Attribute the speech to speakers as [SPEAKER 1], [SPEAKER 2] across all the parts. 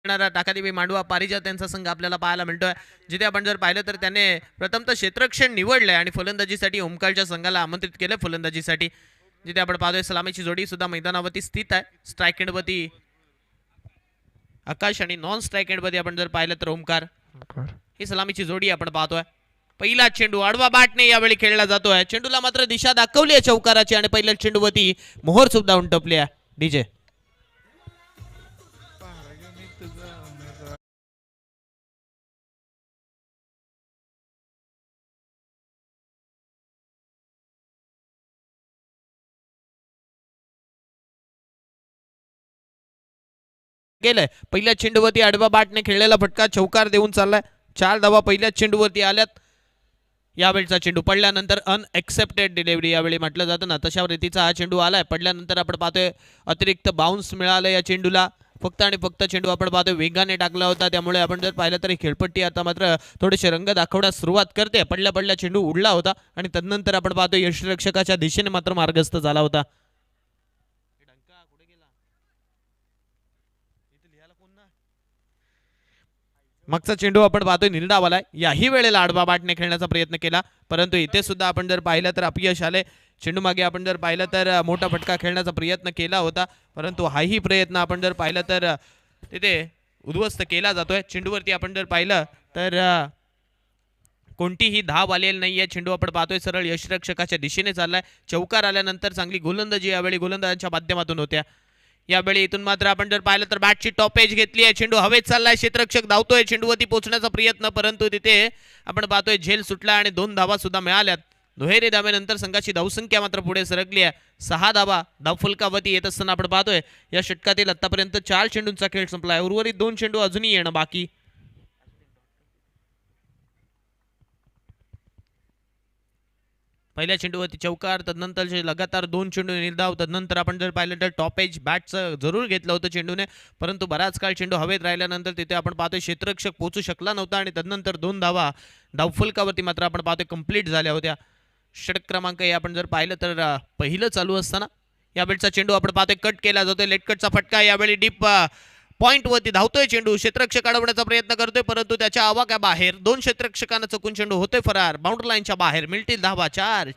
[SPEAKER 1] टाकादेवी मांडवा पारिजात यांचा संघ आपल्याला पाहायला मिळतोय, जिथे आपण जर पाहिलं तर त्याने प्रथमतः क्षेत्ररक्षण निवडलंय आणि फलंदाजीसाठी ओमकारच्या संघाला आमंत्रित केलं फलंदाजीसाठी, जिथे आपण पाहतोय सलामीची जोडी सुद्धा मैदानावरती स्थित आहे. स्ट्राईक एंडवरती आकाश आणि नॉन स्ट्राईक एंडवरती आपण जर पाहिलं तर ओमकार, ही सलामीची जोडी आपण पाहतोय. पहिला चेंडू आडवा बाटने यावेळी खेळला जातोय. चेंडूला मात्र दिशा दाखवली आहे चौकाराची आणि पहिल्या चेंडूवरती मोहर सुद्धा उंटपली आहे. डीजे गेलंय. पहिल्या चेंडूवरती आडवा बाटने खेळलेला फटका चौकार देऊन चाललाय. 4 धावा पहिल्या चेंडूवरती आल्यात. यावेळचा चेंडू पडल्यानंतर अनएक्सेप्टेड डिलिव्हरी यावेळी म्हटलं जातं ना, तशा रीतीचा हा चेंडू आलाय. पडल्यानंतर आपण पाहतोय अतिरिक्त बाउन्स मिळालं या चेंडूला. फक्त आणि फक्त चेंडू आपण पाहतोय वेगाने टाकला होता, त्यामुळे आपण जर पाहिलं तरी खेळपट्टी आता मात्र थोडेसे रंग दाखवण्यास सुरुवात करते. पडल्या चेंडू उडला होता आणि तदनंतर आपण पाहतोय यष्टिरक्षकाच्या दिशेने मात्र मार्गस्थ झाला होता. मागचा चेंडू आपण पाहतोय निर्धावाला. याही वेळेला आडवा बाटने खेळण्याचा प्रयत्न केला, परंतु इथे सुद्धा आपण जर पाहिलं तर अपयश आले. चेंडू मागे आपण जर पाहिलं तर मोठा फटका खेळण्याचा प्रयत्न केला होता, परंतु हाही प्रयत्न आपण जर पाहिलं तर तिथे उद्ध्वस्त केला जातोय. चेंडूवरती आपण जर पाहिलं तर कोणतीही धाव आलेली नाहीये. चेंडू आपण पाहतोय सरळ यष्टिरक्षकाच्या दिशेने चाललाय. चौकार आल्यानंतर चांगली गोलंदाजी यावेळी गोलंदाजांच्या माध्यमातून होत्या. यावेळी इथून मात्र आपण जर पाहिलं तर बॅटची टॉप एज घेतली आहे. चेंडू हवेत चाललाय. क्षेत्ररक्षक धावतोय चेंडूवरती पोहोचण्याचा प्रयत्न, परंतु तिथे आपण पाहतोय झेल सुटला आणि 2 धावा सुद्धा मिळाल्यात. दुहेरी धावेनंतर संघाची धावसंख्या मात्र पुढे सरकली आहे. 6 धावा धावफलकावरती येत असताना आपण पाहतोय या षटकातील आतापर्यंत 4 चेंडूंचा खेळ संपलाय. उर्वरित 2 चेंडू अजूनही येणं बाकी. पहिल्या चेंडूवरती चौकार, तदनंतर लगातार 2 चेंडू निर्धाव. तदनंतर आपण जर पाहिलं तर टॉप एज बॅटचं जरूर घेतलं होतं चेंडूने, परंतु बराच काळ चेंडू हवेत राहिल्यानंतर तिथे आपण पाहतोय क्षेत्ररक्षक पोहोचू शकला नव्हता आणि तदनंतर 2 धावा धावफलकावरती मात्र आपण पाहतोय कंप्लीट झाल्या होत्या. षटक क्रमांक हे आपण जर पाहिलं तर पहिलं चालू असताना यावेळचा चेंडू आपण पाहतोय कट केला जातोय. लेटकटचा फटका यावेळी डीप पॉइंट वरती धावतोय चेंडू. क्षेत्ररक्षक अडवण्याचा प्रयत्न करतोय, परंतु त्याच्या आवाक्या बाहेर 2 क्षेत्ररक्षकांना चुकून चेंडू होतोय फरार. बाउंड्री लाईनच्या बाहेर. मिळतील धावा 4.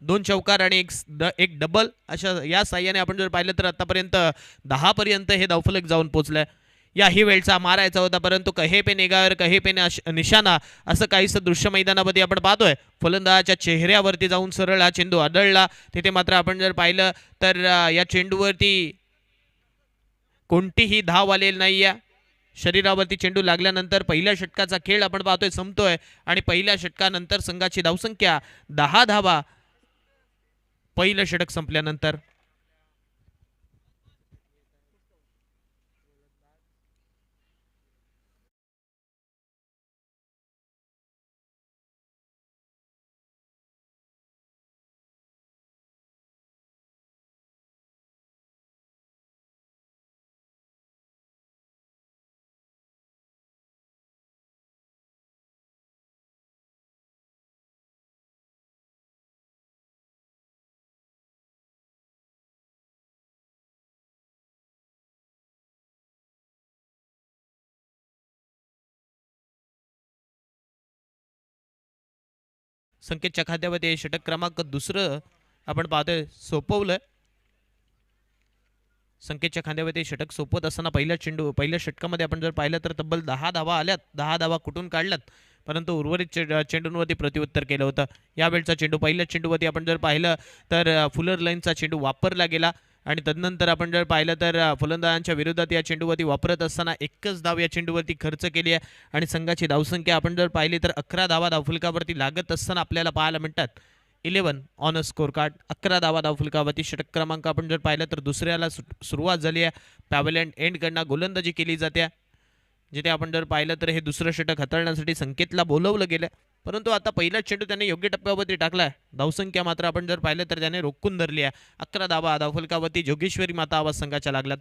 [SPEAKER 1] दोन चौकार आणि एक डबल अशा या साह्याने आपण जर पाहिलं तर आतापर्यंत 10 पर्यंत हे धावफलक जाऊन पोहोचलंय. याही वेळचा मारायचा होता, परंतु कहे पे निगार कहे पे निशाणा असं काहीसं दृश्य मैदानामध्ये आपण पाहतोय. फलंदाजाच्या चेहऱ्यावरती जाऊन सरळ हा चेंडू आदळला. तिथे मात्र आपण जर पाहिलं तर या चेंडूवरती कोणतीही धाव आलेली नाही. या शरीरावरती चेंडू लागल्यानंतर पहिल्या षटकाचा खेळ आपण पाहतोय संपतोय आणि पहिल्या षटकानंतर संघाची धावसंख्या 10 धावा पहिलं षटक संपल्यानंतर. संकेतच्या खात्यामध्ये षटक क्रमांक दुसरं आपण पाहतोय सोपवलंय. संकेतच्या खांद्यावरती षटक सोपवत असताना पहिल्या षटकामध्ये आपण जर पाहिलं तर तब्बल 10 धावा आल्यात. 10 धावा कुठून काढल्यात, परंतु उर्वरित चेंडूंवरती प्रत्युत्तर केलं होतं. यावेळचा चेंडू पहिल्या चेंडूवरती आपण जर पाहिलं तर फुलर लाईनचा चेंडू वापरला गेला आणि तदनंतर आपण जर पाहिलं तर फलंदाजांच्या विरोधात या चेंडूवरती वापरत असताना एकच धाव या चेंडूवरती खर्च केली आहे आणि संघाची धावसंख्या आपण जर पाहिली तर 11 धावा धावफलकावरती लागत असताना आपल्याला पाहायला मिळतात. 11 ऑन अ स्कोर कार्ड. 11 धावा धावफलकावरती. षटक क्रमांक आपण जर पाहिलं तर दुसऱ्याला सुरुवात झाली आहे. पॅव्हलियन एंडकडनं गोलंदाजी केली जाते, जिथे आपण जर पाहिलं तर हे दुसरं षटक हाताळण्यासाठी संकेतला बोलवलं गेलं, परंतु आता पहिलाच चेंडू त्याने योग्य टप्प्यावरती टाकलाय. धावसंख्या मात्र आपण जर पाहिलं तर त्याने रोखून धरली आहे. 11 धावा धावफलकावरती जोगेश्वरी माता आवाज संघाच्या लागल्यात.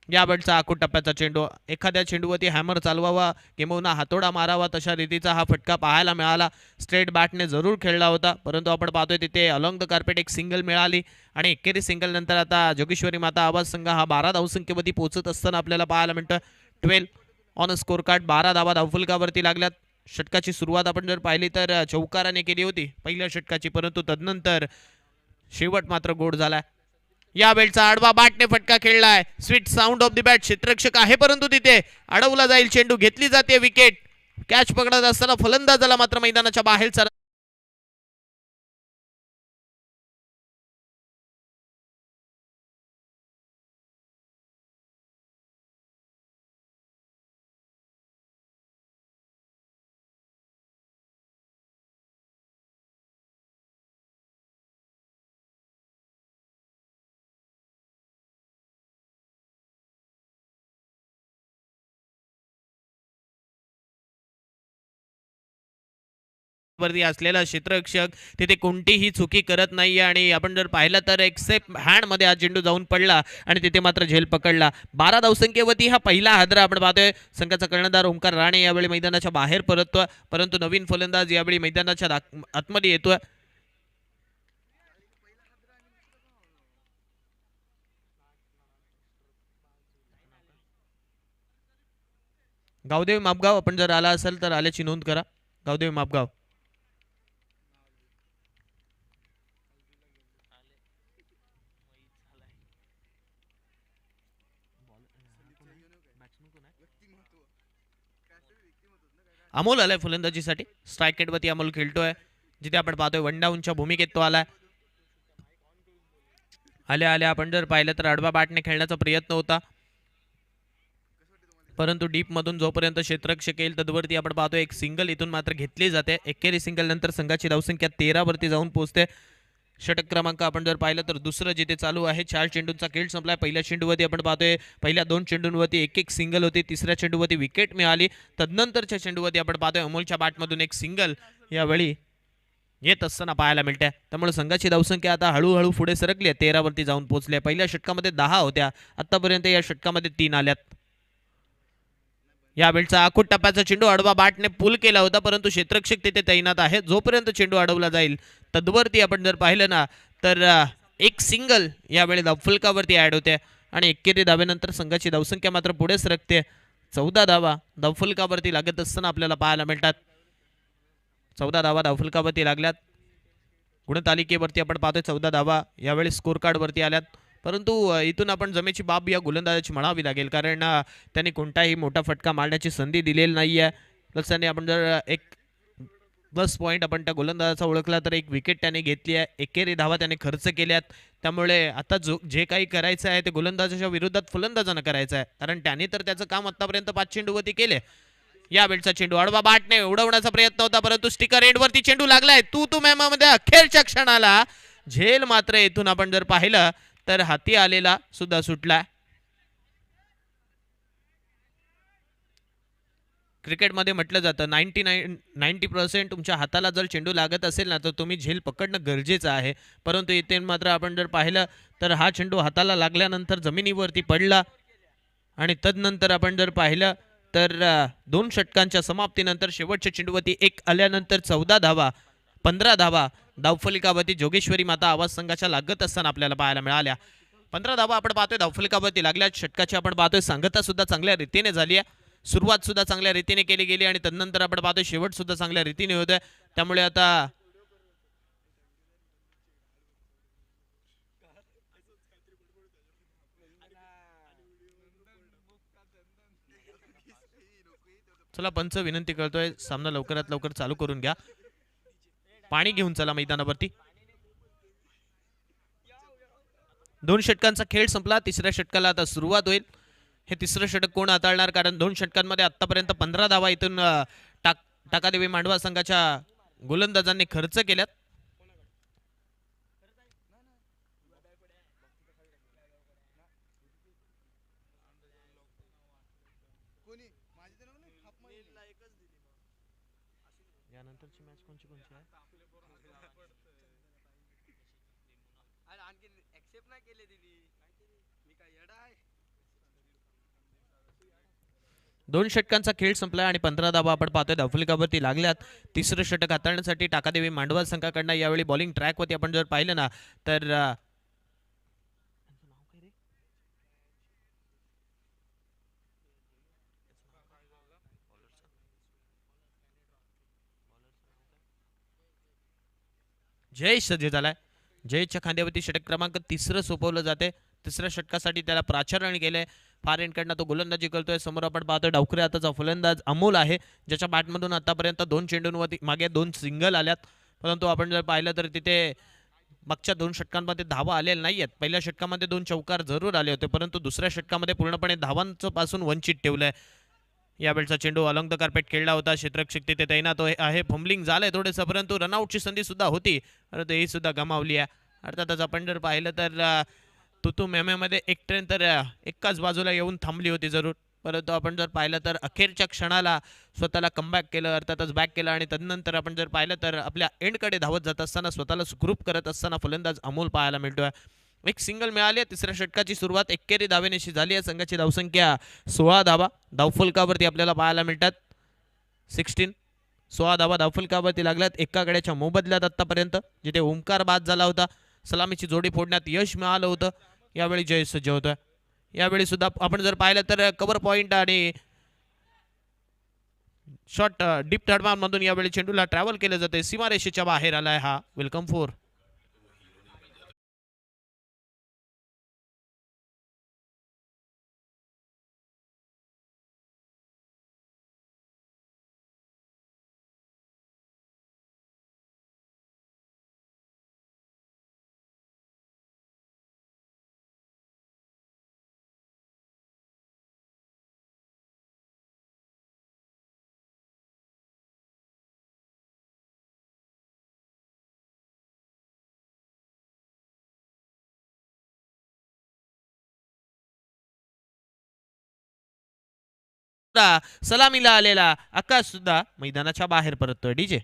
[SPEAKER 1] या बॅटचा आखूड टप्प्याचा चेंडू, एखाद्या चेंडूवरती हॅमर चालवावा किंवा हातोडा मारावा तशा रीतीचा हा फटका पाहायला मिळाला. स्ट्रेट बॅटने जरूर खेळला होता, परंतु आपण पाहतोय तिथे अलॉंग द कार्पेट एक सिंगल मिळाली आणि एकेरी सिंगल नंतर आता जोगेश्वरी माता आवाज संघ हा 12 धावसंख्येवरती पोहोचत असताना आपल्याला पाहायला मिळतं. 12 ऑन स्कोर कार्ड, 12 धावा धावफलकावरती लागल्यात. षटकाची सुरुवात आपण जर पाहिली तर चौकाराने केली होती पहिल्या षटकाची, परंतु तदनंतर शेवट मात्र गोड झालाय. या बेलचा आडवा बॅटने फटका खेळलाय. Sweet sound of the bat. क्षेत्ररक्षक आहे परंतु तिथे अडवला जाईल चेंडू, घेतली जाते विकेट. कॅच पकडत असताना फलंदाजाला मात्र मैदानाच्या बाहेर वरती असलेला क्षेत्ररक्षक तिथे कोणतीही चुकी करत नाहीये आणि आपण जर पाहिलं तर एक्सेप्ट हँड मध्ये हा चेंडू जाऊन पडला आणि तिथे मात्र झेल पकडला. 12 धावसंख्येवरती हा पहिला हादरा आपण पाहतोय. संघाचा कर्णधार ओंकार राणे यावेळी मैदानाच्या बाहेर परततोय, परंतु नवीन फलंदाज यावेळी मैदानाच्या आतमध्ये येतोय. गावदेवी मापगाव आपण जर आला असेल तर आल्याची नोंद करा. गावदेवी मापगाव. अमोल आलाय फलंदाजीसाठी. स्ट्राईक रेटवरती अमोल खेळतोय, जिथे आपण पाहतोय वन डाऊनच्या भूमिकेत तो आलाय. आल्या आल्या आपण जर पाहिलं तर आडवा बॅटने खेळण्याचा प्रयत्न होता, परंतु डीप मधून जोपर्यंत क्षेत्ररक्षक येईल तदवरती आपण पाहतोय एक सिंगल इथून मात्र घेतली जाते. एकेरी सिंगल नंतर संघाची धावसंख्या 13 वरती जाऊन पोहोचते. षटक क्रमांक आपण जर पाहिलं तर दुसरं जिथे चालू आहे. 4 चेंडूंचा खेळ संपलाय. पहिल्या चेंडूवरती आपण पाहतोय पहिल्या 2 चेंडूंवरती एक एक सिंगल होती. तिसऱ्या चेंडूवरती विकेट मिळाली. तदनंतरच्या चेंडूवरती आपण पाहतोय अमोलच्या बॅटमधून एक सिंगल यावेळी येत असताना पाहायला मिळते. त्यामुळे संघाची धावसंख्या आता हळूहळू पुढे सरकली आहे, 13 वरती जाऊन पोहोचली आहे. पहिल्या षटकामध्ये 10 होत्या, आतापर्यंत या षटकामध्ये 3 आल्यात. या बेलचा आखूड टप्प्याचा चेंडू आडवा बॅटने पुल केला होता, परंतु क्षेत्ररक्षक तिथे तैनात आहे. जोपर्यंत चेंडू अडवला जाईल तदवरती आपण जर पाहिलं ना तर एक सिंगल यावेळी धावफलकावरती ऍड होते आणि एकेरी धावेनंतर संघाची धावसंख्या मात्र पुढे सरकते. 14 धावा धावफलकावरती लागत असताना आपल्याला पाहायला मिळतात. 14 धावा धावफलकावरती लागल्यात. गुणतालिकेवरती आपण पाहतोय 14 धावा यावेळी स्कोर कार्डवरती आल्यात, परंतु इथून आपण जमेची बाब या गोलंदाजाची म्हणावी लागेल, कारण त्यांनी कोणताही मोठा फटका मारण्याची संधी दिलेली नाही आहे. प्लस त्याने आपण जर एक प्लस पॉईंट आपण त्या गोलंदाजाचा ओळखला तर एक विकेट त्याने घेतली आहे. एकेरी धावा त्याने खर्च केल्यात. त्यामुळे आता जे काही करायचं आहे ते गोलंदाजाच्या विरोधात फलंदाजानं करायचं आहे, कारण त्याने तर त्याचं काम आतापर्यंत 5 चेंडूवरती केले. या बेलचा चेंडू आडवा बॅटने उडवण्याचा प्रयत्न होता, परंतु स्टिकर एंडवरती चेंडू लागलाय. तू मॅमामध्ये अखेरच्या क्षणाला झेल मात्र इथून आपण जर पाहिलं तर हाती आलेला सुद्धा सुटला. क्रिकेटमध्ये म्हटलं जातं 90% तुमच्या हाताला जर चेंडू लागत असेल ना तर तुम्ही झेल पकडणं गरजेचं आहे, परंतु इथे मात्र आपण जर पाहिलं तर हा चेंडू हाताला लागल्यानंतर जमिनीवरती पडला आणि तदनंतर आपण जर पाहिलं तर 2 षटकांच्या समाप्तीनंतर शेवटच्या चेंडूवरती एक आल्यानंतर 14 धावा 15 धावा धावफलकावरती जोगेश्वरी माता आवाज संघाच्या लागत असताना आपल्याला पाहायला मिळाल्या. 15 धावा आपण पाहतोय धावफलकावरती लागल्या. षटकाची आपण पाहतोय सांगता सुद्धा चांगल्या रीतीने झाली आहे. सुरुवात सुद्धा चांगल्या रीतीने केली गेली आणि तदनंतर आपण पाहतोय शेवट सुद्धा चांगल्या रीतीने होतोय. त्यामुळे आता चला पंच विनंती करतोय सामना लवकरात लवकर चालू करून घ्या. पाणी घेऊन चला मैदानावरती. 2 षटकांचा खेळ संपला. तिसऱ्या षटकाला आता सुरुवात होईल. हे तिसरं षटक कोण हाताळणार, कारण 2 षटकांमध्ये आतापर्यंत 15 धावा इथून टाकादेवी मांडवा संघाच्या गोलंदाजांनी खर्च केल्यात. यानंतर दोन षटकांचा खेळ संपला आणि 15 धावा आपण पाहतोय धावफलकावरती लागल्यात. तिसरं षटक हाताळण्यासाठी टाकादेवी मांडवा संघाकडनं यावेळी बॉलिंग ट्रॅकवरती आपण जर पाहिलं ना तर जयेश सज्ज झालाय. जयेशच्या खांद्यावरती षटक क्रमांक तिसरं सोपवलं जाते. तिसऱ्या षटकासाठी त्याला प्राचारण केलंय. फार एंडकडनं तो गोलंदाजी करतोय. समोर आपण पाहतोय डावखरे हाताचा फलंदाज अमोल आहे, ज्याच्या बॅटमधून आतापर्यंत 2 चेंडूंवरती मागे 2 सिंगल आल्यात. परंतु आपण जर पाहिलं तर तिथे मागच्या 2 षटकांमध्ये धावा आलेल्या नाहीयेत. पहिल्या षटकामध्ये 2 चौकार जरूर आले होते, परंतु दुसऱ्या षटकामध्ये पूर्णपणे धावांचं पासून वंचित ठेवलंय. यावेळचा चेंडू अलॉंग द कार्पेट खेळला होता. क्षेत्ररक्षक तिथे तैनात आहे. फंबलिंग झालंय थोडंसं, परंतु रनआउटची संधी सुद्धा होती, परंतु ही सुद्धा गमावली आहे. अर्थातच आपण जर पाहिलं तर तुतू मेमेमध्ये एक ट्रेन तर एकाच बाजूला येऊन थांबली होती जरूर, परंतु आपण जर पाहिलं तर अखेरच्या क्षणाला स्वतःला कमबॅक केलं, अर्थातच बॅक केलं आणि तदनंतर आपण जर पाहिलं तर आपल्या एंडकडे धावत जात असताना स्वतःला सुखरूप करत असताना फलंदाज अमोल पाहायला मिळतोय. एक सिंगल मिळाली आहे. तिसऱ्या षटकाची सुरुवात एक्केरी धावेनेशी झाली आहे. संघाची धावसंख्या 16 धावा धावफलकावरती आपल्याला पाहायला मिळतात. 16 धावा धावफलकावरती लागल्यात एका गड्याच्या मोबदल्यात आतापर्यंत, जिथे ओमकार बाद झाला होता. सलामीची जोडी फोडण्यात यश मिळालं होतं. यावेळी जय सज्ज होतोय. यावेळी सुद्धा आपण जर पाहिलं तर कव्हर पॉइंट आणि शॉट डीप थर्डमॅन मधून यावेळी चेंडूला ट्रॅव्हल केलं जाते. सीमारेषेच्या बाहेर आलाय हा. Welcome four. सलामीला आलेला आकाश सुद्धा मैदानाच्या बाहेर परततोय. डीजे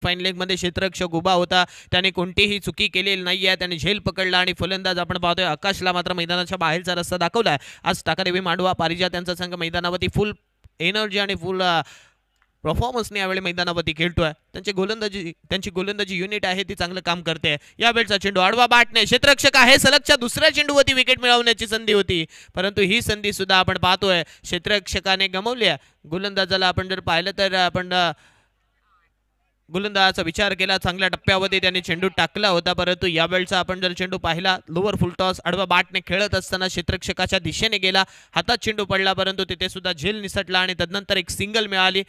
[SPEAKER 1] फाईन लेग मध्ये क्षेत्ररक्षक उभा होता, त्याने कोणतीही चुकी केलेली नाहीये. त्याने झेल पकडला आणि फलंदाज आपण पाहतोय आकाशला मात्र मैदानाच्या बाहेरचा रस्ता दाखवलाय. आज टाकादेवी मांडवा पारिजात यांचा संघ मैदानावरती फुल एनर्जी आणि फुल परफॉर्मन्सने यावेळी मैदानावरती खेळतोय. त्यांची गोलंदाजी युनिट आहे ती चांगलं काम करते. यावेळचा चेंडू आडवा बाटने क्षेत्ररक्षक आहे. सलगच्या दुसऱ्या चेंडूवरती विकेट मिळवण्याची संधी होती, परंतु ही संधी सुद्धा आपण पाहतोय क्षेत्ररक्षकाने गमावली आहे. गोलंदाजाला आपण जर पाहिलं तर आपण गोलंदाजाचा विचार केला. चांगल्या टप्प्यावरती त्यांनी चेंडू टाकला होता, परंतु यावेळचा आपण जर चेंडू पाहिला लोअर फुल टॉस आडवा बाटने खेळत असताना क्षेत्ररक्षकाच्या दिशेने गेला. हातात चेंडू पडला, परंतु तिथे सुद्धा झेल निसटला आणि तदनंतर एक सिंगल मिळाली.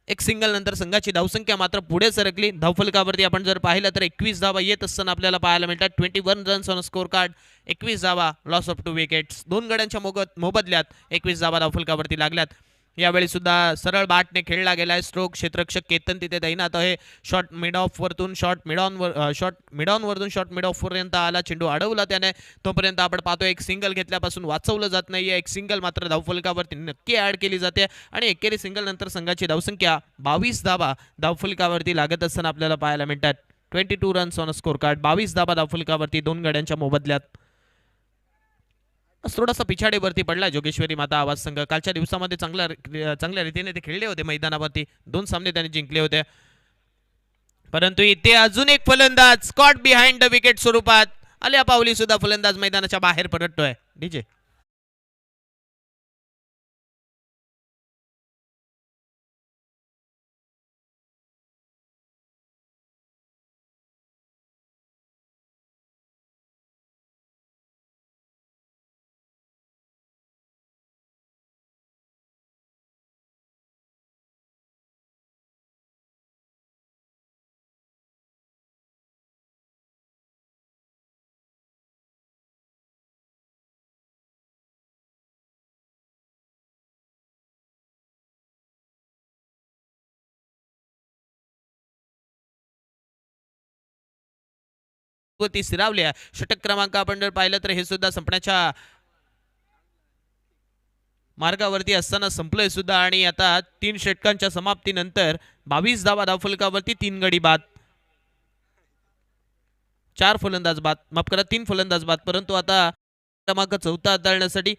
[SPEAKER 1] एक सिंगल नंतर संघाची धावसंख्या मात्र पुढे सरकली. धावफलकावरती आपण जर पाहिलं तर 21 धावा येत असताना आपल्याला पाहायला मिळतात. 21 रन्स ऑन स्कोर कार्ड. 21 धावा, लॉस ऑफ 2 विकेट्स. 2 गड्यांच्या मोबदल्यात 21 धावा धावफलकावरती लागल्यात. यावेळी सुद्धा सरळ बाटने खेळला गेलाय. स्ट्रोक क्षेत्ररक्षक केतन तिथे तैनात आहे. शॉट मिड ऑफ वरतून शॉट मिड ऑन वरतून शॉट मिड ऑफ पर्यंत आला. चेंडू अडवला त्याने. तोपर्यंत आपण पाहतो एक सिंगल घेतल्यापासून वाचवलं जात नाहीये. एक सिंगल मात्र धावफलकावरती नक्की ऍड केली जाते आणि एकेरी सिंगल नंतर संघाची धावसंख्या 22 धावा धावफलकावरती लागत असताना आपल्याला पाहायला मिळतात. 22 रन्स ऑन स्कोर कार्ड. 22 धावा धावफलकावरती 2 गड्यांच्या मोबदल्यात. थोडासा पिछाडीवरती पडला जोगेश्वरी माता आवाज संघ. कालच्या दिवसामध्ये चांगल्या रीतीने ते खेळले होते मैदानावरती. 2 सामने त्यांनी जिंकले होते, परंतु इथे अजून एक फलंदाज स्कॉट बिहाइंड द विकेट स्वरूपात आल्या पावली सुद्धा फलंदाज मैदानाच्या बाहेर पडतोय. डीजे वरती स्थिरावल्या. षटक क्रमांक आपण जर पाहिलं तर हे सुद्धा संपण्याच्या मार्गावरती असताना संपलंय सुद्धा आणि आता 3 षटकांच्या समाप्तीनंतर 22 धावा धावफलकावरती 3 गडी बाद, 4 फलंदाज बाद, माफ करा 3 फलंदाज बाद. परंतु आता क्रमांक 4 हाताळण्यासाठी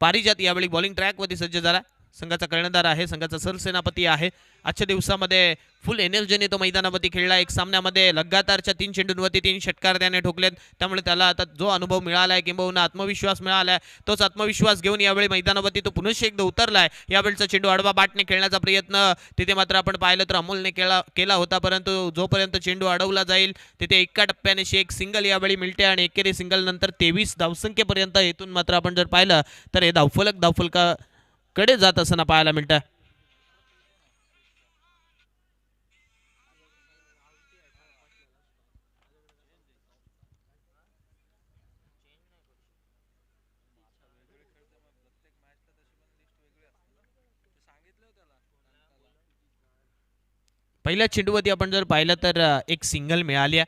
[SPEAKER 1] पारिजात यावेळी बॉलिंग ट्रॅकवरती सज्ज झाला. संघाचा कर्णधार आहे, संघाचा सरसेनापती आहे. आजच्या दिवसामध्ये फुल एनर्जीने तो मैदानावरती खेळला. एक सामन्यामध्ये लगातारच्या 3 चेंडूंवरती 3 षटकार त्याने ठोकलेत. त्यामुळे त्याला आता जो अनुभव मिळालाय किंबहुना आत्मविश्वास मिळालाय, तोच आत्मविश्वास घेऊन यावेळी मैदानावरती तो पुनश्च एकदा उतरलाय. यावेळचा चेंडू आडवा बाटने खेळण्याचा प्रयत्न तिथे मात्र आपण पाहिलं तर अमोलने केला होता, परंतु जोपर्यंत चेंडू अडवला जाईल तिथे एका टप्प्याने एक सिंगल यावेळी मिळते आणि एकेरी सिंगल नंतर 23 धावसंख्येपर्यंत इथून मात्र आपण जर पाहिलं तर हे धावफलकाकडे जात असताना पाहायला मिळतं. पहिल्या चेंडूवरती आपण जर पाहिलं तर एक सिंगल मिळाली आहे.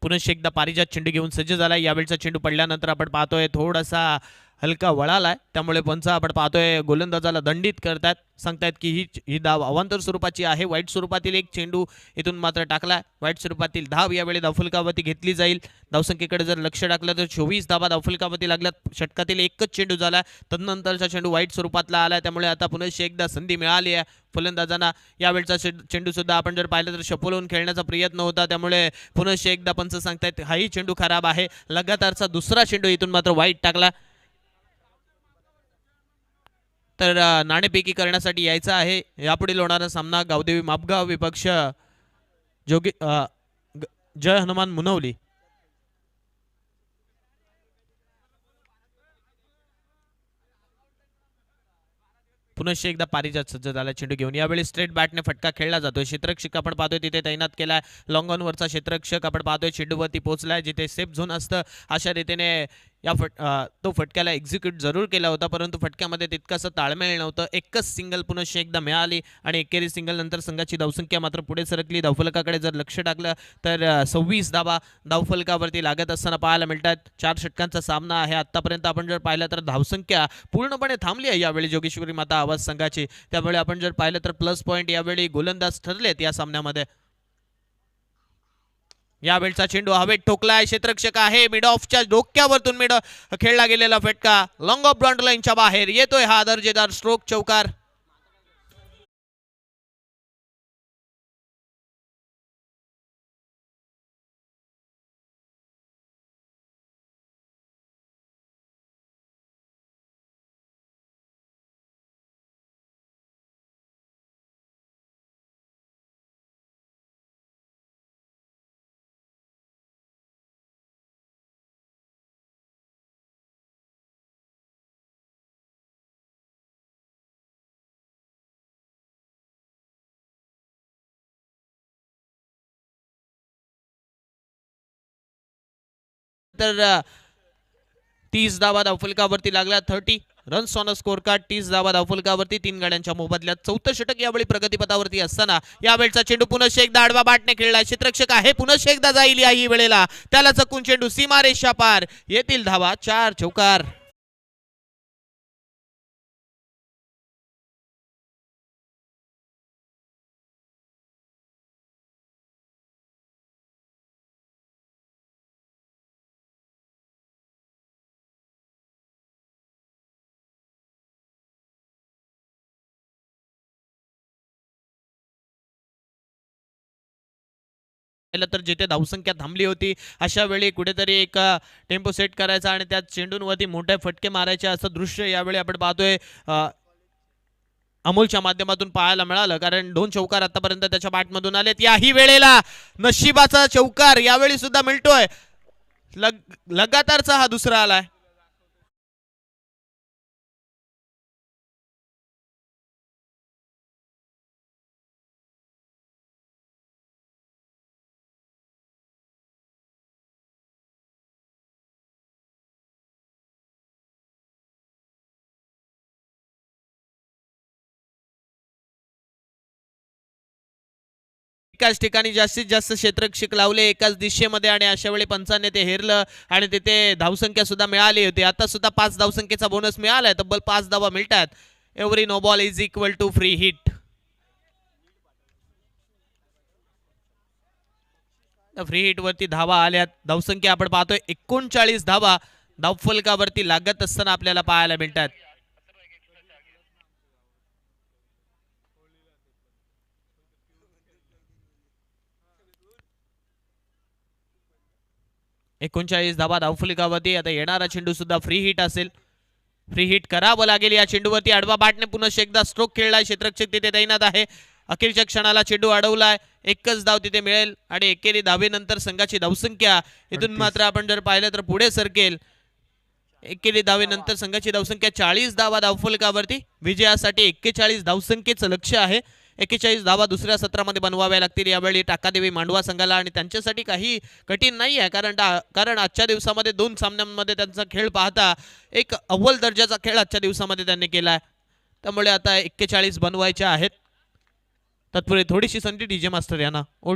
[SPEAKER 1] पुनश्च एकदा पारिजात चेंडू घेऊन सज्ज झाला. यावेळचा चेंडू पडल्यानंतर आपण पाहतोय थोडासा हलका वळालाय, त्यामुळे पंच आपण पाहतोय गोलंदाजाला दंडित करतात. सांगतायत की ही धाव अवांतर स्वरूपाची आहे. वाईट स्वरूपातील एक चेंडू इथून मात्र टाकला. वाईट स्वरूपातील धाव यावेळी धावफलकावरती घेतली जाईल. धावसंख्येकडे जर लक्ष टाकलं तर 24 धावा धावफलकावरती लागल्यात. षटकातील एकच चेंडू झाला, तदनंतरचा चेंडू वाईट स्वरूपातला आला, त्यामुळे आता पुनश्च एकदा संधी मिळाली आहे फलंदाजांना. यावेळचा चेंडू सुद्धा आपण जर पाहिलं तर शपोलवून खेळण्याचा प्रयत्न होता, त्यामुळे पुनश्च एकदा पंच सांगतायत हाही चेंडू खराब आहे. लगातारचा दुसरा चेंडू इथून मात्र वाईट टाकला. तर नाणेफेकी करण्यासाठी यायचा आहे. यापुढील होणारा सामना गावदेवी मापगाव विपक्ष जोगी जय हनुमान मुनवली. पुनश्च एकदा पारिजात सज्ज झाला चेंडू घेऊन. यावेळी स्ट्रेट बॅटने फटका खेळला जातोय. क्षेत्ररक्षक आपण पाहतोय तिथे तैनात केलाय. लॉंग ऑनवरचा क्षेत्ररक्षक आपण पाहतोय चेंडूवरती पोहोचलाय. जिथे सेफ झोन असतं अशा रीतीने तो फटक्याला एक्झिक्यूट जरूर केला होता, परंतु फटक्यामध्ये तितकंसं ताळमेळ नव्हतं. एकच सिंगल पुनश्च एकदा मिळाली आणि एकेरी सिंगल नंतर संघाची धावसंख्या मात्र पुढे सरकली. धावफलकाकडे जर लक्ष टाकलं तर 26 धावा धावफलकावरती लागत असताना पाहायला मिळतात. 4 षटकांचा सामना आहे. आतापर्यंत आपण जर पाहिलं तर धावसंख्या पूर्णपणे थांबली आहे यावेळी जोगेश्वरी माता आवाज संघाची. त्यामुळे आपण जर पाहिलं तर प्लस पॉईंट यावेळी गोलंदाज ठरलेत या सामन्यामध्ये. यावेळचा चेंडू हवेत ठोकलाय. क्षेत्ररक्षक आहे, मिड ऑफच्या डोक्यावरतून खेळला गेलेला फटका लॉंग ऑफ ब्रॉन्ड लाईनच्या बाहेर येतोय. हा दर्जेदार स्ट्रोक चौकार. तर 30 धावा धावफलकावरती लागल्या. 30 runs on a score card. 30 धावा धावफलकावरती 3 गाड्यांच्या मोबदल्यात. चौथं षटक यावेळी प्रगतीपथावरती असताना यावेळचा चेंडू पुनश्च एकदा आडवा बाटने खेळला. क्षेत्ररक्षक आहे, पुनश्च एकदा जाईल याही वेळेला. त्याला चकून चेंडू सीमारेषा पार. येतील धावा 4 चौकार. तर जिथे धावसंख्या थांबली होती अशा वेळी कुठेतरी एक टेम्पो सेट करायचा आणि त्या चेंडूंवरती मोठे फटके मारायचे असं दृश्य यावेळी आपण पाहतोय अमोलच्या माध्यमातून पाहायला मिळालं. कारण 2 चौकार आतापर्यंत त्याच्या बॅटमधून आलेत. याही वेळेला नशिबाचा चौकार यावेळी सुद्धा मिळतोय. लगातारचा हा दुसरा आलाय. एकाच ठिकाणी जास्तीत जास्त क्षेत्ररक्षक लावले एकाच दिशेमध्ये आणि अशा वेळी पंचाने ते हेरलं आणि तिथे धावसंख्या सुद्धा मिळाली होती. आता सुद्धा 5 धावसंख्येचा बोनस मिळालाय, तब्बल 5 धावा मिळतात. Every no ball is equal to free hit. Free hit वरती धावा आल्यात. धावसंख्या आपण पाहतोय 39 धावा धावफलकावरती लागत असताना आपल्याला पाहायला मिळतात. एकोणचाळीस धावा धावफलकावरती. आता येणारा चेंडू सुद्धा फ्री हिट असेल. फ्री हिट करावं लागेल या चेंडूवरती. आडवा बाटने पुन्हा एकदा स्ट्रोक खेळलाय. क्षेत्ररक्षक तिथे तैनात आहे. अखेरच्या क्षणाला चेंडू अडवलाय. एकच धाव तिथे मिळेल आणि एकेरी धावेनंतर संघाची धावसंख्या इथून मात्र आपण जर पाहिलं तर पुढे सरकेल. एकेरी धावेनंतर संघाची धावसंख्या 40 धावा धावफलकावरती. विजयासाठी 41 धावसंख्येचं लक्ष्य आहे. 41 धावा दुसऱ्या सत्रामध्ये बनवाव्या लागतील यावेळी टाकादेवी मांडवा संघाला आणि त्यांच्यासाठी काही कठीण नाही आहे, कारण आजच्या दिवसामध्ये 2 सामन्यांमध्ये त्यांचा खेळ पाहता एक अव्वल दर्जाचा खेळ आजच्या दिवसामध्ये त्यांनी केला आहे. त्यामुळे आता 41 बनवायच्या आहेत. तत्पूर्वी थोडीशी संधी डीजे मास्टर यांना ओ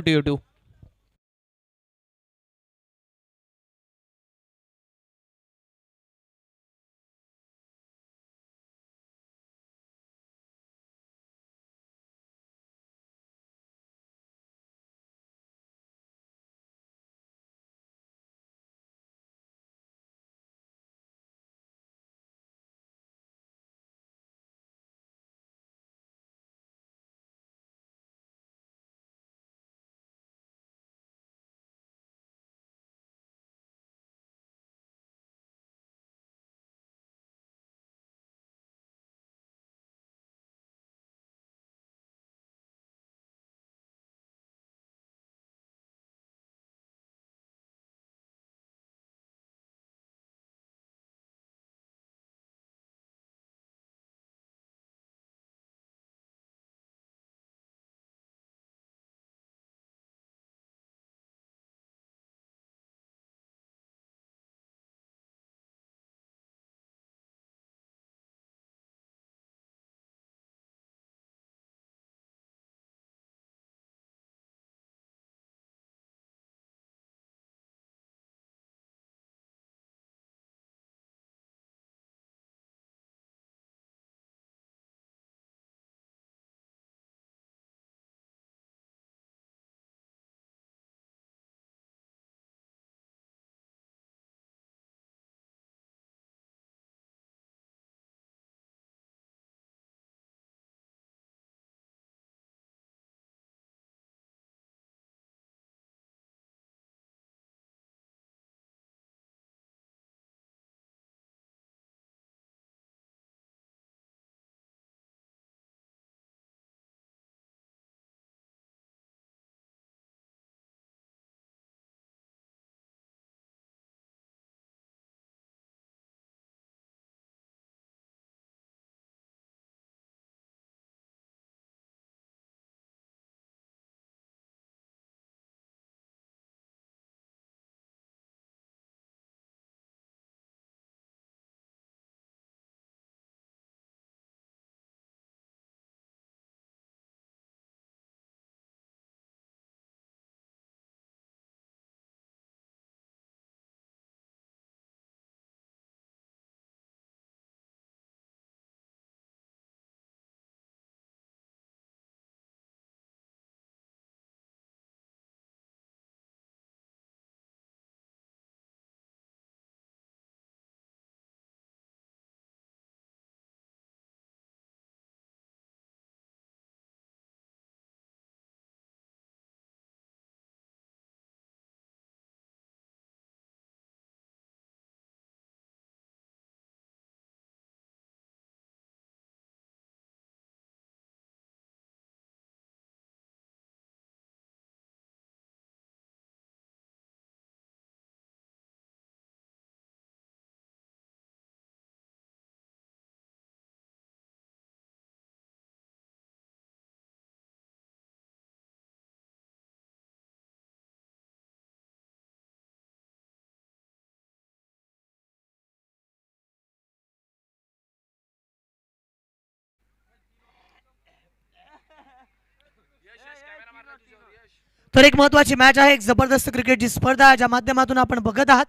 [SPEAKER 2] तर एक महत्त्वाची मॅच आहे, एक जबरदस्त क्रिकेटची स्पर्धा ज्या माध्यमातून आपण बघत आहात.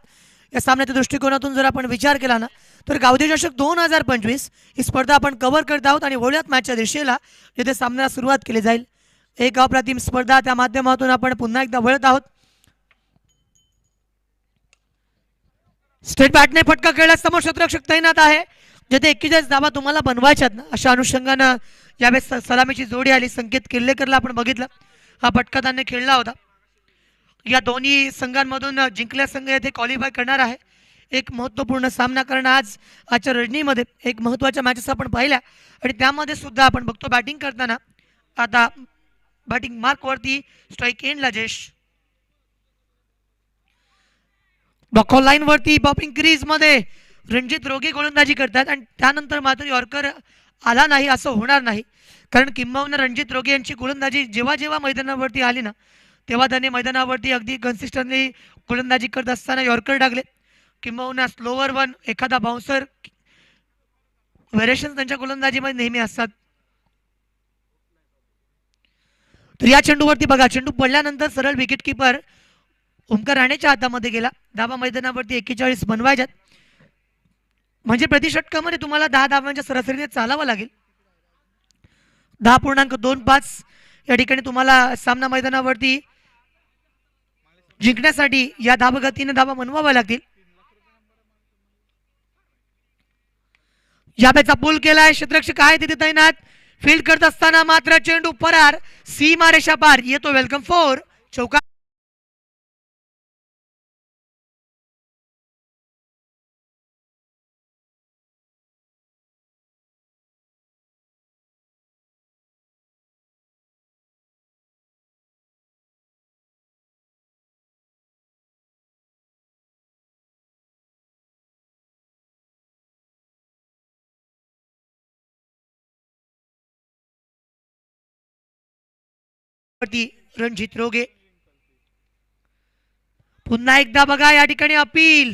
[SPEAKER 2] या सामन्याच्या दृष्टिकोनातून जर आपण विचार केला ना, तर गावदेवी चषक 2025 ही स्पर्धा आपण कव्हर करत आहोत आणि वळूयात मॅचच्या दिशेला, जिथे सामन्याला सुरुवात केली जाईल. एक अप्रतिम स्पर्धा त्या माध्यमातून आपण पुन्हा एकदा वळत आहोत. स्टेट बॅटने फटका खेळला, समोर क्षेत्ररक्षक तैनात आहे, जिथे 41 धावा तुम्हाला बनवायच्यात ना, अशा अनुषंगानं यावेळेस सलामीची जोडी आली. संकेत किर्लेकरला आपण बघितलं, हा फटका त्याने खेळला होता. या दोन्ही संघांमधून जिंकल्या संघ येथे क्वालिफाय करणार आहे. एक महत्त्वपूर्ण सामना करणं आजच्या रजनीमध्ये एक महत्त्वाच्या मॅचेस आपण पाहिल्या आणि त्यामध्ये सुद्धा आपण बघतो बॅटिंग करताना आता बॅटिंग मार्कवरती स्ट्राईक एंडला जयेश, बॉल लाईन वरती बॉपिंग क्रीज मध्ये रणजित रोगे गोलंदाजी करतात आणि त्यानंतर मात्र यॉर्कर आला नाही असं होणार नाही, कारण किंबहुना रणजित रोगे यांची गोलंदाजी जेव्हा जेव्हा मैदानावरती आली ना, तेव्हा त्याने मैदानावरती अगदी कन्सिस्टंटली गोलंदाजी करत असताना यॉर्कर टाकले, किंबहुना स्लोवर वन एखादा बाउन्सर व्हेरिएशन त्यांच्या गोलंदाजीमध्ये नेहमी असतात. तर या चेंडूवरती बघा, चेंडू पडल्यानंतर सरळ विकेट किपर ओमकार राणेच्या हातामध्ये गेला. धावा मैदानावरती 41 बनवायच्यात, म्हणजे प्रति षटकामध्ये तुम्हाला 10 धावांच्या सरासरीने चालावं लागेल. 10.25 या ठिकाणी तुम्हाला सामना मैदानावरती जिंकण्यासाठी या धावगतीने धावा बनवाव्या लागतील. या बॅचा पूल केलाय, क्षेत्ररक्षक आहे तिथे तैनात. फील्ड करत असताना मात्र चेंडू परार, सीमा रेषा पार येतो. वेलकम फोर, चौका. रणजित रोगे पुन्हा एकदा बघा, या ठिकाणी अपील.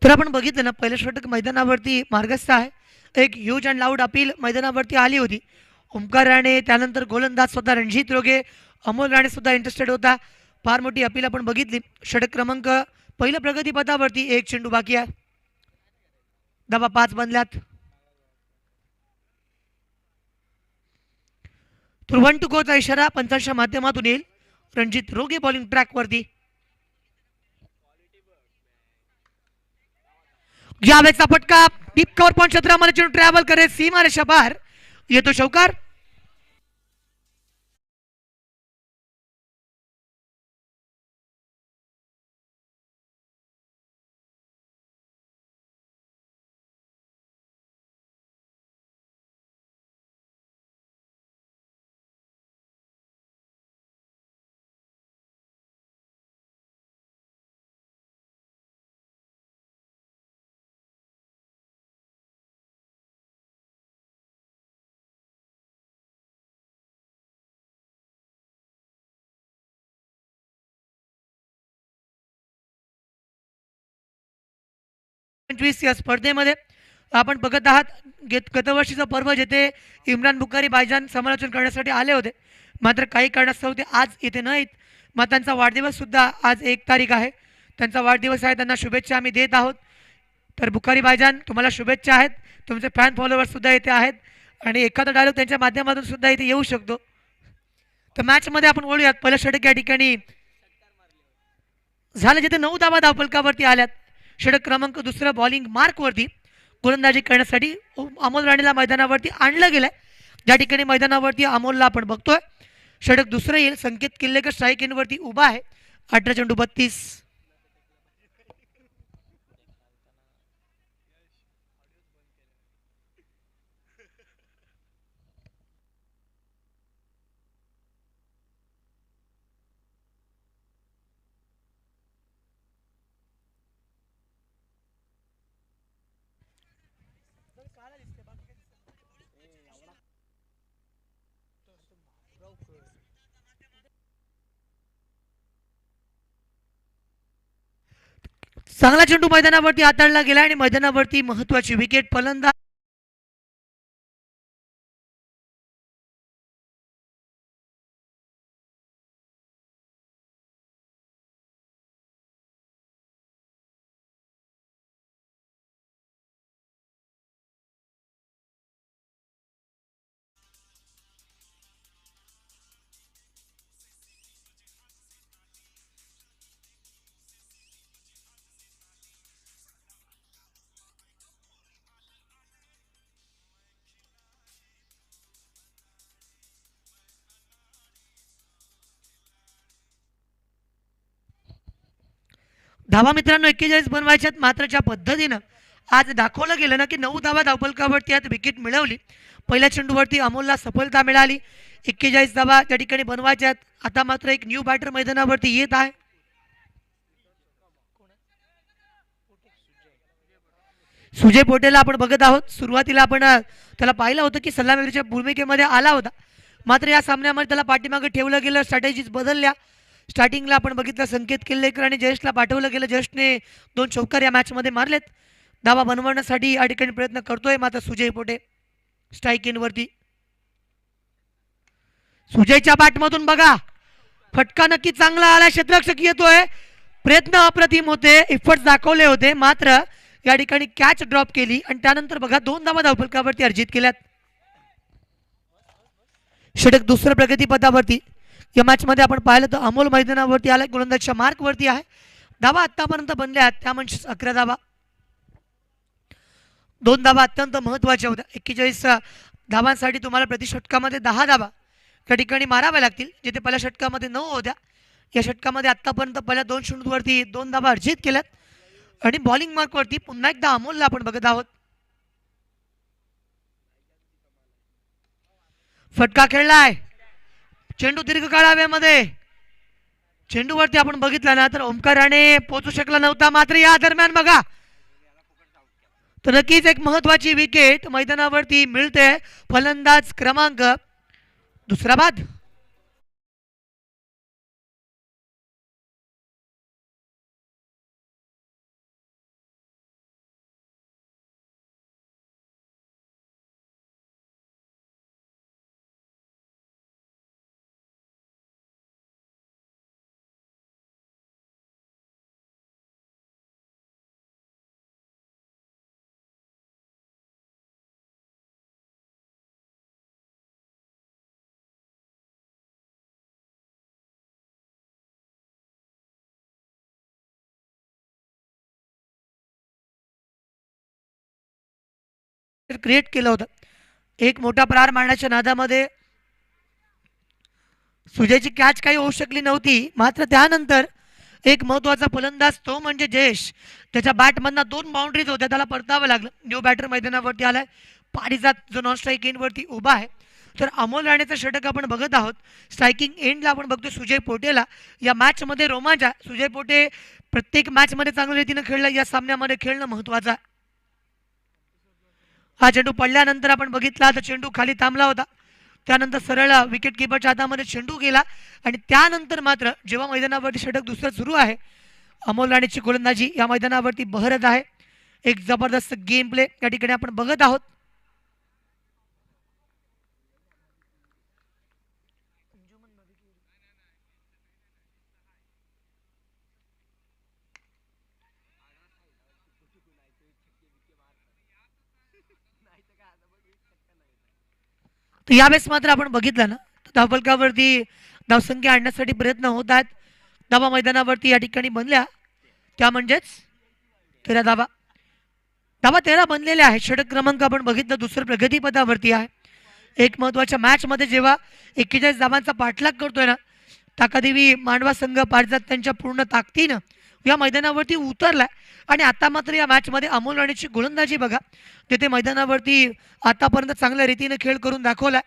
[SPEAKER 2] तर आपण बघितलं ना, पहिलं षटक मैदानावरती मार्गस्थ आहे. एक ह्यूज अँड लाऊड अपील मैदानावरती आली होती. ओमकार राणे, त्यानंतर गोलंदाज स्वतः रणजित रोगे, अमोल राणे सुद्धा इंटरेस्टेड होता. फार मोठी अपील आपण बघितली. षटक क्रमांक पहिलं प्रगतीपथावरती, एक चेंडू बाकी आहे, धावा 5 बनल्यात. तर 1 टू गोचा इशारा पंचांच्या माध्यमातून येईल. रणजित रोगे बॉलिंग ट्रॅक वरती. यावेळेचा फटका डीप कव्हर पॉइंट क्षेत्रामध्ये चेंडू ट्रॅव्हल करेल, सीमा रेषा पार येतो. चौकार. या स्पर्धेमध्ये आपण बघत आहात, गतवर्षीचं पर्व जेथे इम्रान बुखारी भाईजान समालोचन करण्यासाठी आले होते, मात्र काही कारणास्तव ते आज येथे नाहीत. मग त्यांचा वाढदिवस सुद्धा आज 1 तारीख आहे, त्यांचा वाढदिवस आहे, त्यांना शुभेच्छा आम्ही देत आहोत. तर बुखारी भाईजान तुम्हाला शुभेच्छा आहेत. तुमचे फॅन फॉलोअर्स सुद्धा येथे आहेत आणि एखादा डायलॉग त्यांच्या माध्यमातून सुद्धा इथे येऊ शकतो. तर मॅचमध्ये आपण बोलूयात. पहिलं षटक या ठिकाणी झालं, जिथे 9 धावा धावफलकावरती आल्यात. षटक क्रमांक दुसरं बॉलिंग मार्कवरती गोलंदाजी करण्यासाठी अमोल राणेला मैदानावरती आणलं गेलंय. ज्या ठिकाणी मैदानावरती अमोलला आपण बघतोय. षटक दुसरं येईल, संकेत किल्लेकर स्ट्राईक एंडवरती उभा आहे. 18 चेंडू 32. चांगला चेंडू मैदानावरती हाताळला गेला आणि मैदानावरती महत्वाची विकेट. फलंदाज धावा मित्रांनो 41 बनवायच्यात. मात्र ज्या पद्धतीनं आज दाखवलं गेलं ना की 9 धावा धावफलकावरती आज विकेट मिळवली. पहिल्या चेंडूवरती अमोलला सफलता मिळाली. 41 धावा त्या ठिकाणी बनवायच्यात. आता मात्र एक न्यू बॅटर मैदानावरती येत आहे. सुजय पोटेला आपण बघत आहोत. सुरुवातीला आपण त्याला पाहिलं होतं की सलामीवीरच्या भूमिकेमध्ये आला होता. मात्र या सामन्यामध्ये त्याला पाठीमागे ठेवलं गेलं. स्ट्रॅटेजीज बदलल्या. स्टार्टिंगला आपण बघितलं संकेत किल्लेकर आणि जयेशला पाठवलं गेलं. जयेशने 2 चौकार या मॅचमध्ये मारलेत. धावा बनवण्यासाठी या ठिकाणी प्रयत्न करतोय मात्र सुजय पोटे स्ट्राईक इन वरती. सुजयच्या बॅटमधून बघा फटका नक्की चांगला आला. क्षेत्ररक्षक येतोय. प्रयत्न अप्रतिम होते. एफर्ट्स दाखवले होते मात्र या ठिकाणी कॅच ड्रॉप केली आणि त्यानंतर बघा 2 धावा धावफलकावरती अर्जित केल्यात. षटक दुसरं प्रगतीपथावरती. या मॅच मध्ये आपण पाहिलं तर अमोल मैदानावरती आलाय. गोलंदाजच्या मार्क वरती आहे. धावा आतापर्यंत बनल्या आहेत त्या म्हणजे 11 धावा. 2 धावा अत्यंत महत्वाच्या होत्या. 41 धावांसाठी तुम्हाला प्रति षटकामध्ये 10 धावा त्या ठिकाणी माराव्या लागतील जिथे पहिल्या षटकामध्ये 9 होत्या. या षटकामध्ये आतापर्यंत पहिल्या 2 चेंडूवरती 2 धावा अर्जित केल्यात आणि बॉलिंग मार्क वरती पुन्हा एकदा अमोलला आपण बघत आहोत. फटका खेळलाय. चेंडू दीर्घकाळ हवेमध्ये. चेंडूवरती आपण बघितला ना तर ओमकार राणे पोहोचू शकला नव्हता. मात्र या दरम्यान बघा तर नक्कीच एक महत्वाची विकेट मैदानावरती मिळते. फलंदाज क्रमांक दुसरा बाद. क्रिएट केलं होतं. एक मोठा प्रहार मारण्याच्या नादामध्ये सुजयची कॅच काही होऊ शकली नव्हती. मात्र त्यानंतर एक महत्वाचा फलंदाज तो म्हणजे जयेश. त्याच्या बॅटमधनं 2 बाउंड्रीज होत्या त्याला परतावं लागलं. न्यू बॅटर मैदानावरती आलाय. पारिजात जो नॉन स्ट्राईक एंडवरती उभा आहे. तर अमोल राणेचं षटक आपण बघत आहोत. स्ट्रायकिंग एंडला आपण बघतो सुजय पोटेला. या मॅचमध्ये रोमांच आहे. सुजय पोटे प्रत्येक मॅचमध्ये चांगल्या रीतीनं खेळला. या सामन्यामध्ये खेळणं महत्वाचं आहे. हा चेंडू पडल्यानंतर आपण बघितला तर चेंडू खाली थांबला होता. त्यानंतर सरळ विकेट किपरच्या हातामध्ये चेंडू गेला आणि त्यानंतर मात्र जेव्हा मैदानावरती षटक दुसरं सुरू आहे अमोल राणेची गोलंदाजी या मैदानावरती बहरत आहे. एक जबरदस्त गेम प्ले या ठिकाणी आपण बघत आहोत. तर यावेळेस मात्र आपण बघितलं ना धावफलकावरती धावसंख्या आणण्यासाठी प्रयत्न होत आहेत. धावा मैदानावरती या ठिकाणी बनल्या त्या म्हणजेच 13 धावा. धावा 13 बनलेल्या आहेत. षटक क्रमांक आपण बघितलं दुसरं प्रगतीपथावरती आहे. एक महत्वाच्या मॅच मध्ये जेव्हा 41 धावांचा पाठलाग करतोय ना ताकादेवी मांडवा संघ पारिजात त्यांच्या पूर्ण ताकदीनं या मैदानावरती उतरलाय आणि आता मात्र या मॅच मध्ये अमोल राणेची गोलंदाजी बघा. तिथे मैदानावरती आतापर्यंत चांगल्या रीतीने खेळ करून दाखवलाय.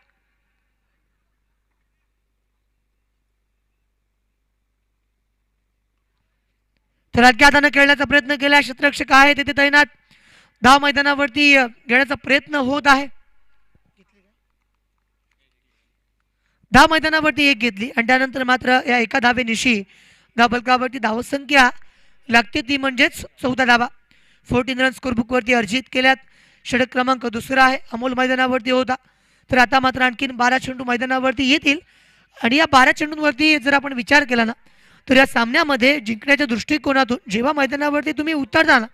[SPEAKER 2] तर अगदी हाताने खेळण्याचा प्रयत्न केला. क्षेत्ररक्षक आहे तिथे तैनात. धाव मैदानावरती घेण्याचा प्रयत्न होत आहे. धाव मैदानावरती एक घेतली आणि त्यानंतर मात्र या एका धावेनिशी धावफलकावरती धावसंख्या लागते ती म्हणजेच 14 धावा. 14 रन स्कोरबुकवरती अर्जित केल्यात. षटक क्रमांक दुसरा आहे, अमोल मैदानावरती होता. तर आता मात्र आणखीन 12 चेंडू मैदानावरती येतील आणि या 12 चेंडूंवरती जर आपण विचार केला ना तर या सामन्यामध्ये जिंकण्याच्या दृष्टिकोनातून जेव्हा मैदानावरती तुम्ही उतरता ना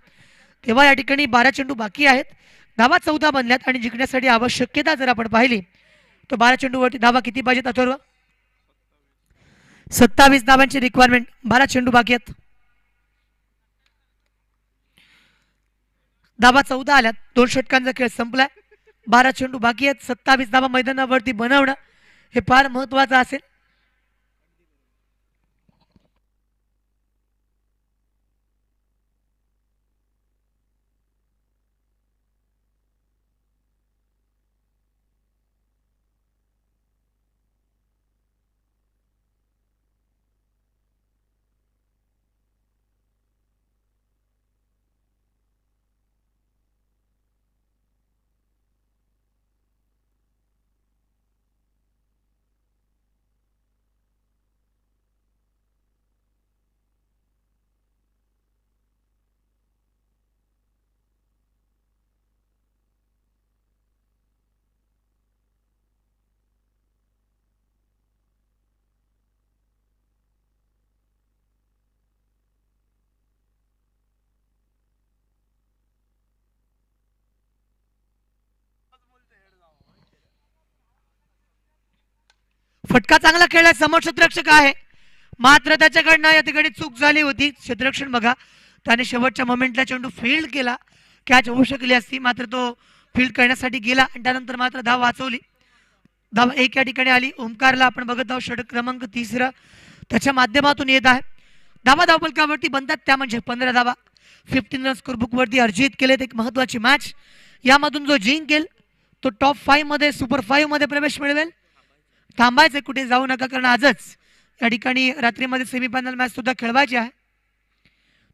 [SPEAKER 2] तेव्हा या ठिकाणी 12 चेंडू बाकी आहेत. धावा 14 बनल्यात आणि जिंकण्यासाठी आवश्यकता जर आपण पाहिली तर 12 चेंडूवरती धावा किती पाहिजेत अथर्व? 27 धावांची रिक्वायरमेंट. 12 चेंडू बाकी आहेत. धावा 14 आल्यात. 2 षटकांचा खेळ संपलाय. 12 चेंडू बाकी आहेत. 27 धावा मैदानावरती बनवणं हे फार महत्वाचं असेल. फटका चांगला खेळला, समोर क्षेत्ररक्षक आहे मात्र त्याच्याकडनं या ठिकाणी चूक झाली होती. क्षेत्ररक्षण बघा, त्याने शेवटच्या मोमेंटला चेंडू फील्ड केला. कॅच होऊ शकली असती मात्र तो फील्ड करण्यासाठी गेला आणि त्यानंतर मात्र धाव वाचवली. धाव 1 या ठिकाणी आली. ओमकारला आपण बघत आहोत षटक क्रमांक 3 त्याच्या माध्यमातून येत आहे. धावा धावफलकावरती बनतात त्या म्हणजे 15 धावा. 15 रन स्कोरबुकवरती अर्जित केलेत. एक महत्वाची मॅच. यामधून जो जिंकेल तो टॉप 5 मध्ये, सुपर 5 मध्ये प्रवेश मिळवेल. थांबायचं, कुठे जाऊ नका, कारण आजच या ठिकाणी रात्रीमध्ये सेमीफायनल मॅच सुद्धा खेळवायची आहे.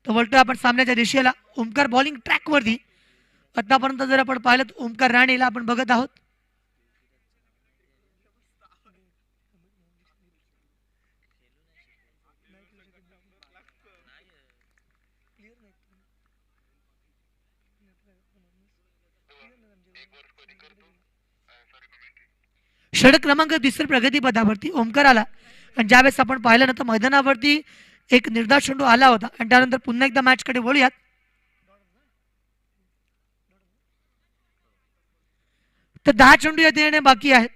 [SPEAKER 2] तर वळतोय आपण सामन्याच्या दिशेला. ओमकार बॉलिंग ट्रॅकवरती. आतापर्यंत जर आपण पाहिलं तर ओमकार राणेला आपण बघत आहोत. षटक क्रमांक 3 प्रगतीपथावरती ओमकार आला आणि ज्यावेळेस आपण पाहिलं ना तर मैदानावरती एक निर्धार चेंडू आला होता आणि त्यानंतर पुन्हा एकदा मॅचकडे वळूयात. तर 10 चेंडू येणे बाकी आहेत.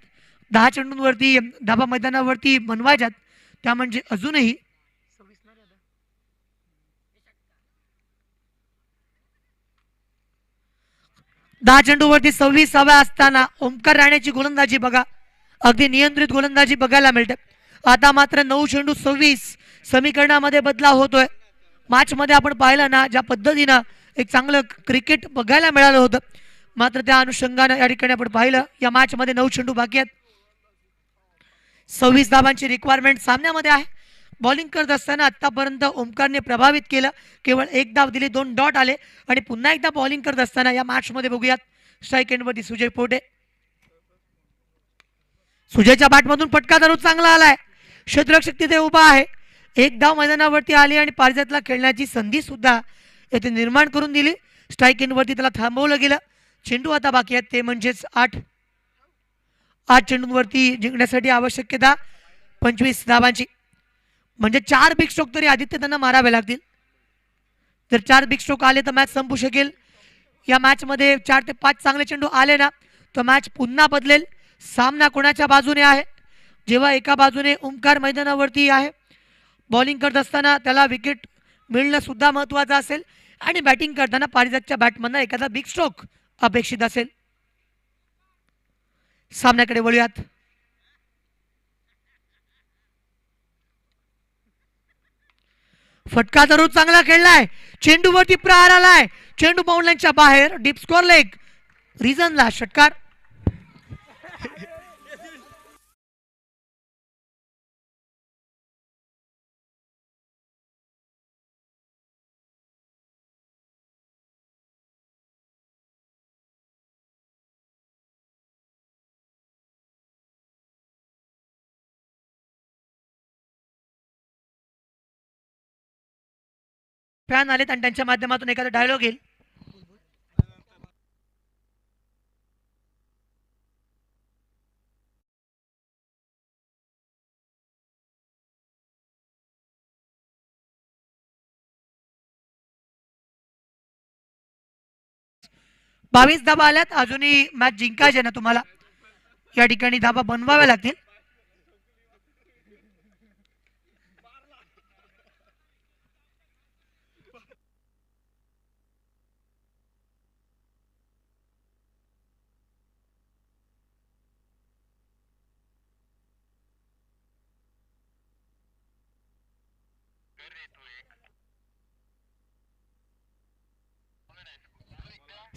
[SPEAKER 2] 10 चेंडूंवरती धाबा मैदानावरती बनवायच्यात त्या म्हणजे अजूनही 10 चेंडूवरती 26 हव्या असताना ओमकार राणेची गोलंदाजी बघा, अगदी नियंत्रित गोलंदाजी बघायला मिळते. आता मात्र 9 चेंडू 26 समीकरणामध्ये बदलाव होतोय. मॅच मध्ये आपण पाहिलं ना ज्या पद्धतीनं एक चांगलं क्रिकेट बघायला मिळालं होतं मात्र त्या अनुषंगाने या ठिकाणी आपण पाहिलं या मॅच मध्ये 9 चेंडू बाकी आहेत. 26 धावांची रिक्वायरमेंट सामन्यामध्ये आहे. बॉलिंग करत असताना आतापर्यंत ओमकारने प्रभावित केलं, केवळ 1 धाव दिली, 2 डॉट आले आणि पुन्हा एकदा बॉलिंग करत असताना या मॅच मध्ये बघूयात स्ट्राईक एंडवरती सुजय पोटे. सुजयच्या बॅटमधून फटका जरूर चांगला आलाय. क्षेत्ररक्षक तिथे उभा आहे. 1 धाव मैदानावरती आली आणि पारिजातला खेळण्याची संधी सुद्धा येथे निर्माण करून दिली. स्ट्राईक एंडवरती त्याला थांबवलं गेलं. चेंडू आता बाकी आहेत ते म्हणजेच 8 चेंडूंवरती जिंकण्यासाठी आवश्यकता 25 धावांची. म्हणजे 4 बिग स्ट्रोक तरी आदित्य त्यांना मारावे लागतील. जर 4 बिग स्ट्रोक आले तर मॅच संपू शकेल. या मॅच मध्ये 4 ते 5 चांगले चेंडू आले ना तर मॅच पुन्हा बदलेल. सामना कोणाच्या बाजूने आहे? जेव्हा एका बाजूने ओमकार मैदानावरती आहे, बॉलिंग करत असताना त्याला विकेट मिळणं सुद्धा महत्वाचं असेल आणि बॅटिंग करताना पारिजातच्या बॅटमधनं एखादा बिग स्ट्रोक अपेक्षित असेल. सामन्याकडे वळूयात. फटका जरूर चांगला खेळलाय. चेंडूवरती प्रहार आलाय. चेंडू बाउंडलाईनच्या बाहेर. Deep score leg. रिझनला षटकार. फॅन आलेत आणि त्यांच्या माध्यमातून एखादा डायलॉग येईल. बावीस धाबा आल्यात. अजूनही मॅच जिंकायचे ना तुम्हाला, या ठिकाणी धाबा बनवाव्या लागतील.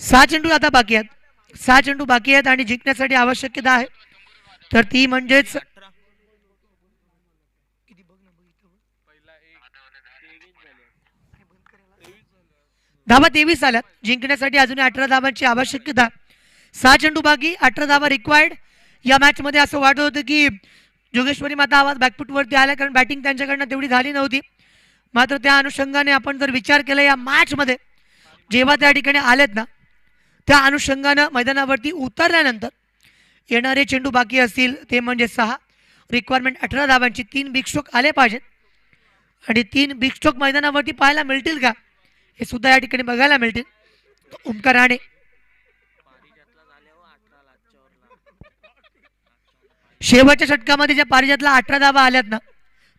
[SPEAKER 2] सहा चेंडू आता बाकी आहेत. 6 चेंडू बाकी आहेत आणि जिंकण्यासाठी आवश्यकता आहे तर ती म्हणजेच धाबा 23 आल्यात. जिंकण्यासाठी अजून 18 धाबांची आवश्यकता. 6 चेंडू बाकी, 18 धाबा रिक्वायर्ड. या मॅच मध्ये असं वाटत होतं की जोगेश्वरी माता आवाज बॅकफुटवरती आला, कारण बॅटिंग त्यांच्याकडनं तेवढी झाली नव्हती. मात्र त्या अनुषंगाने आपण जर विचार केला या मॅच मध्ये जेव्हा त्या ठिकाणी आलेत ना, त्या अनुषंगानं मैदानावरती उतरल्यानंतर येणारे चेंडू बाकी असतील ते म्हणजे 6. रिक्वायरमेंट 18 धाबांची. 3 बिग स्ट्रोक आले पाहिजेत आणि 3 बिग स्ट्रोक मैदानावरती पाहायला मिळतील का हे सुद्धा या ठिकाणी बघायला मिळतील. ओमकार राणे शेवटच्या षटकामध्ये ज्या पारिजातला 18 धाबा आल्यात ना,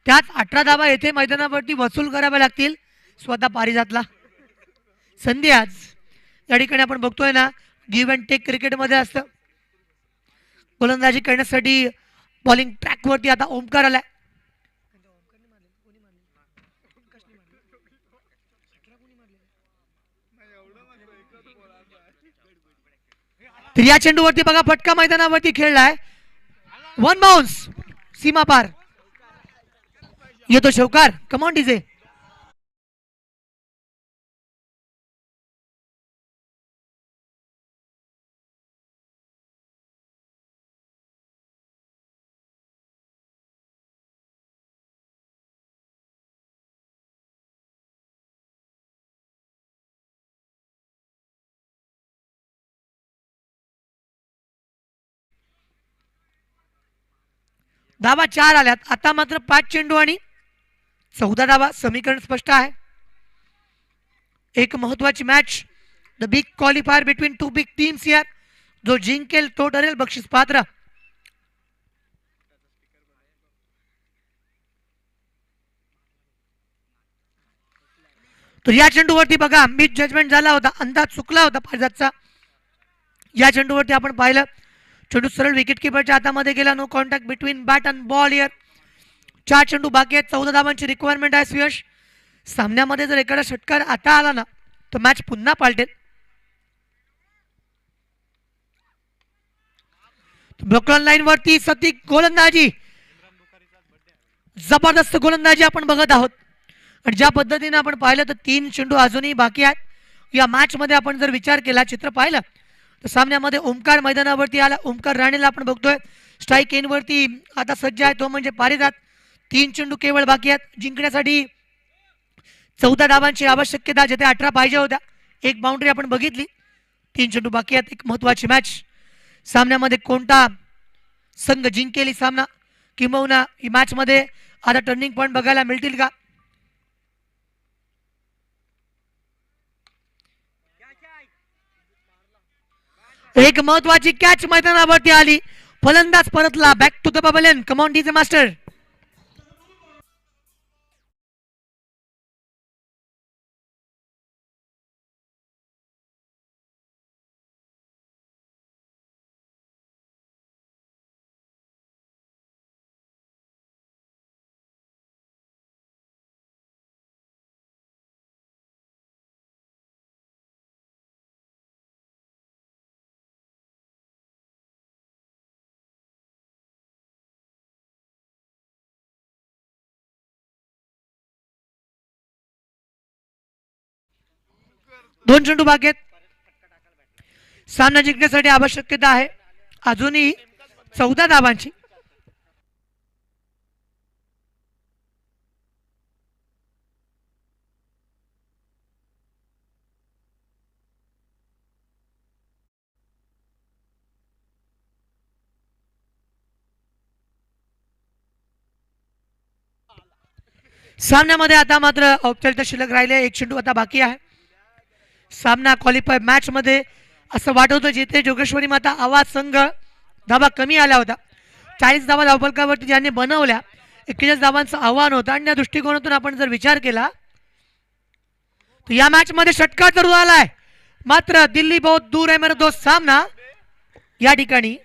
[SPEAKER 2] त्याच 18 धाबा येथे मैदानावरती वसूल कराव्या लागतील स्वतः पारिजातला. संधी आज या ठिकाणी आपण बघतोय ना, गिव्ह अँड टेक क्रिकेटमध्ये असतं. गोलंदाजी करण्यासाठी बॉलिंग ट्रॅकवरती आता ओमकार आलाय. तर या चेंडूवरती बघा फटका मैदानावरती खेळलाय. 1 बाउन्स, सीमा पार. येतो शौकार. Come on DJ. धाबा 4 आल्यात. आता मात्र 5 चेंडू आणि 14 धाबा. समीकरण स्पष्ट आहे. एक महत्वाची match, the big qualifier between 2 big teams here. जो जिंकेल तो ठरेल बक्षीस पात्र. तर या चेंडूवरती बघा मिस जजमेंट झाला होता, अंदाज चुकला होता पारिजातचा. या चेंडूवरती आपण पाहिलं चेंडू सरळ विकेट किपरच्या हातामध्ये गेला. No contact between bat and ball here. 4 चेंडू बाकी आहेत. 14 धावांची रिक्वायरमेंट आहे. सुयश, सामन्यामध्ये जर एखादा षटकार आता आला ना तर मॅच पुन्हा पालटेल. ब्लॉकॉन लाईन वरती सतीक गोलंदाजी, जबरदस्त गोलंदाजी आपण बघत आहोत. आणि ज्या पद्धतीने आपण पाहिलं तर 3 चेंडू अजूनही बाकी आहेत. या मॅच मध्ये आपण जर विचार केला, चित्र पाहिलं तर सामन्यामध्ये ओमकार मैदानावरती आला. ओमकार राणेला आपण बघतोय स्ट्राईक एन वरती आता सज्ज आहे, तो म्हणजे पारिजात. 3 चेंडू केवळ बाकी आहेत. जिंकण्यासाठी 14 धावांची आवश्यकता, जिथे 18 पाहिजे होत्या. एक बाउंड्री आपण बघितली. 3 चेंडू बाकी आहेत. एक महत्वाची मॅच. सामन्यामध्ये कोणता संघ जिंकेल ही सामना, किंबहुना ही मॅच मध्ये आता टर्निंग पॉइंट बघायला मिळतील का. एक महत्वाची कॅच मैदानावरती आली. फलंदाज परतला. Back to the pavilion. Come on DJ master. दोन चेंडू बाकी आहेत. सामना जिंकण्यासाठी आवश्यकता आहे अजूनही 14 धावांची. सामन्यामध्ये आता मात्र औपचारिकता शिल्लक राहिले, एक चेंडू आता बाकी आहे. सामना क्वालिफाय मॅच मध्ये असं वाटत होतं जिथे जोगेश्वरी माता आवाज संघ धाबा कमी आला होता. 40 धाबा धावफलकावरती ज्यांनी बनवल्या, 41 धावांचं आव्हान होतं आणि त्या दृष्टिकोनातून आपण जर विचार केला तर या मॅच मध्ये षटकार जरूर आलाय, मात्र दिल्ली बहुत दूर है मेरा दोस्त सामना या ठिकाणी